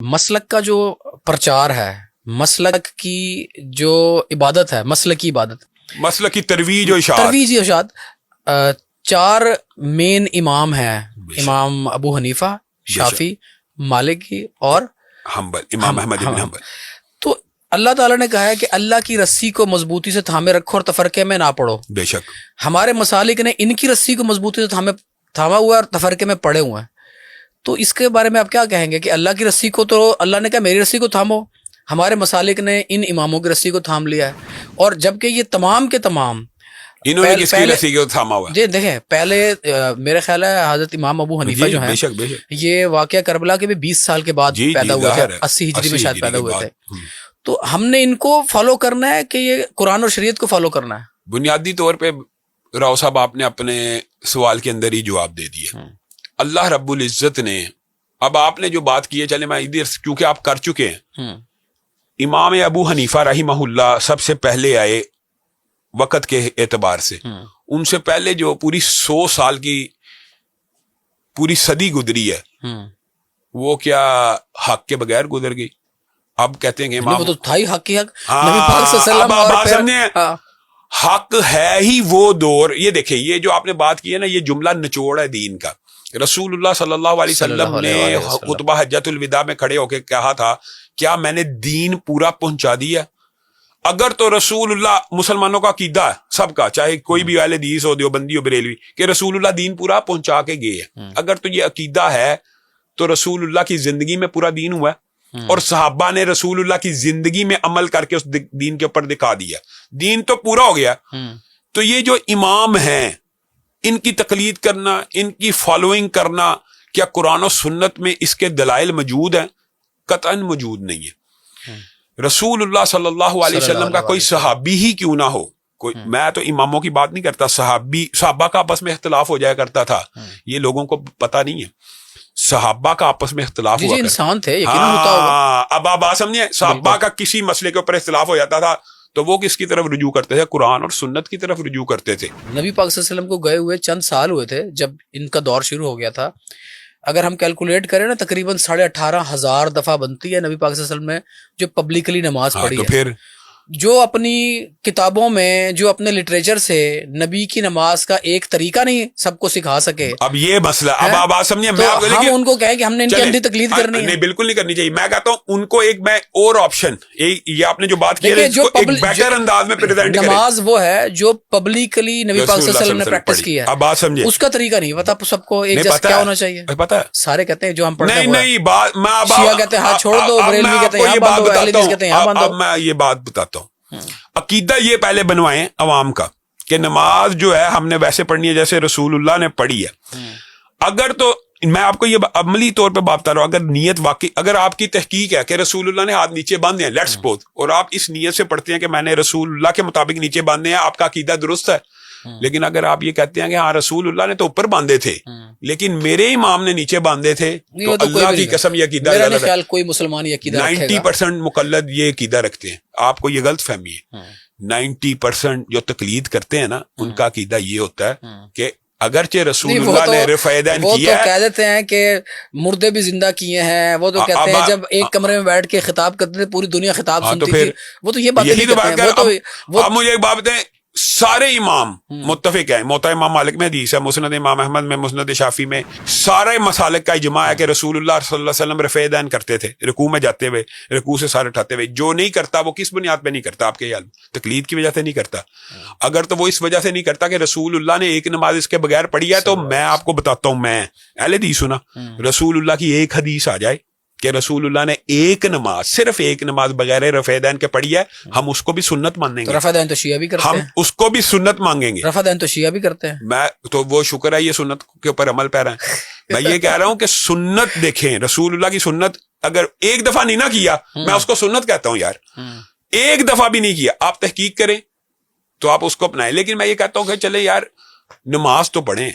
مسلک کا جو پرچار ہے، مسلک کی جو عبادت ہے، مسلک کی عبادت، مسلک کی ترویج و اشاعت، ترویج و اشاعت، چار مین امام ہیں، امام ابو حنیفہ، شافی، مالکی اور حنبل، امام احمد بن حنبل۔ تو اللہ تعالیٰ نے کہا ہے کہ اللہ کی رسی کو مضبوطی سے تھامے رکھو اور تفرقے میں نہ پڑو۔ بے شک ہمارے مسالک نے ان کی رسی کو مضبوطی سے تھاما ہوا ہے اور تفرقے میں پڑے ہوئے ہیں۔ تو اس کے بارے میں آپ کیا کہیں گے کہ اللہ کی رسی کو تو اللہ نے کہا میری رسی کو تھامو، ہمارے مسالک نے ان اماموں کی رسی کو تھام لیا ہے، اور جبکہ یہ تمام کے تمام انہوں نے کس کی رسی کو تھاما ہوا ہے؟ جی دیکھیں، پہلے میرے خیال ہے حضرت امام ابو حنیفہ جو ہیں، بے شک بے شک، یہ واقعہ کربلا کے بھی 20 سال کے بعد پیدا ہوئے تھے، 80 ہجری میں شاید پیدا ہوئے تھے۔ تو ہم نے ان کو فالو کرنا ہے کہ یہ قرآن اور شریعت کو فالو کرنا ہے؟ بنیادی طور پہ راؤ صاحب آپ نے اپنے سوال کے اندر ہی جواب دے دیا۔ اللہ رب العزت نے، اب آپ نے جو بات کی ہے، چلے میں ادھر کیونکہ آپ کر چکے ہیں، امام ابو حنیفہ رحمہ اللہ سب سے پہلے آئے وقت کے اعتبار سے، ان سے پہلے جو پوری 100 سال کی پوری صدی گزری ہے، وہ کیا حق کے بغیر گزر گئی؟ اب کہتے ہیں کہ امام، وہ تو تھا ہی حق کی حق، نبی پاک صلی اللہ علیہ وسلم، اور پھر سمجھیں حق ہے ہی وہ دور۔ یہ دیکھیں، یہ جو آپ نے بات کی ہے نا، یہ جملہ نچوڑ ہے دین کا۔ رسول اللہ صلی اللہ علیہ وسلم نے خطبہ حجۃ الوداع میں کھڑے ہو کے کہا تھا، کیا میں نے دین پورا پہنچا دیا؟ اگر تو رسول اللہ، مسلمانوں کا عقیدہ ہے سب کا، چاہے کوئی بھی اہل حدیث ہو، دیوبندی ہو، بریلوی، کہ رسول اللہ دین پورا پہنچا کے گئے ہیں، اگر تو یہ عقیدہ ہے تو رسول اللہ کی زندگی میں پورا دین ہوا ہے، اور صحابہ نے رسول اللہ کی زندگی میں عمل کر کے اس دین کے اوپر دکھا دیا، دین تو پورا ہو گیا۔ تو یہ جو امام ہیں، ان کی تقلید کرنا، ان کی فالوئنگ کرنا، کیا قرآن و سنت میں اس کے دلائل موجود ہیں؟ قطعاً موجود نہیں ہے۔ رسول اللہ صلی اللہ علیہ وسلم کا کوئی صحابی ہی کیوں نہ ہو، کوئی، میں تو اماموں کی بات نہیں کرتا، صحابہ کا آپس میں اختلاف ہو جایا کرتا تھا، یہ لوگوں کو پتہ نہیں ہے، صحابہ کا آپس میں اختلاف ہوا، انسان تھے، یقیناً ہوتا ہوگا۔ اب آپ سمجھیں، صحابہ کا کسی مسئلے کے اوپر اختلاف ہو جاتا تھا تو وہ کس کی طرف رجوع کرتے تھے؟ قرآن اور سنت کی طرف رجوع کرتے تھے۔ نبی پاک صلی اللہ علیہ وسلم کو گئے ہوئے چند سال ہوئے تھے جب ان کا دور شروع ہو گیا تھا۔ اگر ہم کیلکولیٹ کریں نا، تقریباً 18,500 دفعہ بنتی ہے نبی پاک صلی اللہ علیہ وسلم نے جو پبلکلی نماز پڑھی تو ہے۔ پھر جو اپنی کتابوں میں، جو اپنے لٹریچر سے نبی کی نماز کا ایک طریقہ نہیں سب کو سکھا سکے، اب یہ مسئلہ، اب آپ بات سمجھیں، میں آپ کو ہم ان کو کہیں کہ ہم نے ان کی اندھی تقلید کرنی ہے؟ نہیں، بالکل نہیں کرنی چاہیے۔ میں کہتا ہوں ان کو ایک، میں اور آپشن، یہ آپ نے جو بات کی ہے اس کو ایک بیٹر انداز میں پریزنٹ کریں۔ نماز وہ ہے جو پبلکلی نبی پاک صلی اللہ علیہ وسلم نے پریکٹس کی ہے، اب بات سمجھیں، اس کا طریقہ نہیں پتا سب کو ایک جیسا کیا ہونا چاہیے۔ پتا ہے، سارے کہتے ہیں جو ہم پڑھتے ہیں، نہیں بات، میں شیعہ کہتے ہیں ہاتھ چھوڑ دو، بریلوی کہتے ہیں یہاں باندھو، اہل حدیث کہتے ہیں یہاں باندھو۔ اب میں یہ بات بتاتا ہوں، عقیدہ یہ پہلے بنوائیں عوام کا کہ نماز جو ہے ہم نے ویسے پڑھنی ہے جیسے رسول اللہ نے پڑھی ہے۔ اگر تو میں آپ کو یہ عملی طور پہ بات بتا رہا ہوں، اگر نیت واقعی، اگر آپ کی تحقیق ہے کہ رسول اللہ نے ہاتھ نیچے باندھے ہیں، لیٹس سپوز، اور آپ اس نیت سے پڑھتے ہیں کہ میں نے رسول اللہ کے مطابق نیچے باندھے ہیں، آپ کا عقیدہ درست ہے۔ لیکن اگر آپ یہ کہتے ہیں کہ ہاں رسول اللہ نے تو اوپر باندھے تھے لیکن میرے امام نے نیچے باندھے تھے، تو اللہ کی قسم یہ عقیدہ غلط ہے۔ میرا خیال کوئی مسلمان یہ عقیدہ رکھے گا، 90% مقلد یہ عقیدہ رکھتے ہیں، آپ کو یہ غلط فہمی ہے۔ 90% جو تقلید کرتے ہیں نا، ان کا عقیدہ یہ ہوتا ہے کہ اگرچہ رسول اللہ نے رفع یدین کیا ہے، وہ تو کہہ دیتے ہیں کہ مردے بھی زندہ کیے ہیں، وہ تو کہتے ہیں جب ایک کمرے میں بیٹھ کے خطاب کرتے تھے پوری دنیا خطاب سنتی تھی، وہ تو یہ بات نہیں کرتے ہیں۔ اب مجھے ایک بات بتائیں، سارے امام متفق ہیں، موطا امام مالک میں حدیث ہے، مسند امام احمد میں، مسند شافی میں، سارے مسالک کا اجماع ہے کہ رسول اللہ صلی اللہ علیہ وسلم رفع یدین کرتے تھے رکوع میں جاتے ہوئے، رکوع سے سارے اٹھاتے ہوئے۔ جو نہیں کرتا وہ کس بنیاد پہ نہیں کرتا؟ آپ کے خیال میں تقلید کی وجہ سے نہیں کرتا؟ اگر تو وہ اس وجہ سے نہیں کرتا کہ رسول اللہ نے ایک نماز اس کے بغیر پڑھی ہے، تو میں آپ کو بتاتا ہوں، میں اہل حدیث ہوں نا، رسول اللہ کی ایک حدیث آ جائے کہ رسول اللہ نے ایک نماز، صرف ایک نماز بغیر رفع یدین کے پڑھی ہے، ہم اس کو بھی سنت مانیں گے۔ رفع یدین تو شیعہ بھی کرتے ہیں، ہم اس کو بھی سنت مانگیں گے۔ رفع یدین تو شیعہ بھی کرتے ہیں۔ میں تو وہ شکر ہے یہ سنت کے اوپر عمل پیرا ہے۔ میں یہ کہہ رہا ہوں کہ سنت دیکھیں، رسول اللہ کی سنت اگر ایک دفعہ نہیں نہ کیا، میں اس کو سنت کہتا ہوں یار، ایک دفعہ بھی نہیں کیا، آپ تحقیق کریں تو آپ اس کو اپنائیں۔ لیکن میں یہ کہتا ہوں کہ چلے یار نماز تو پڑھیں،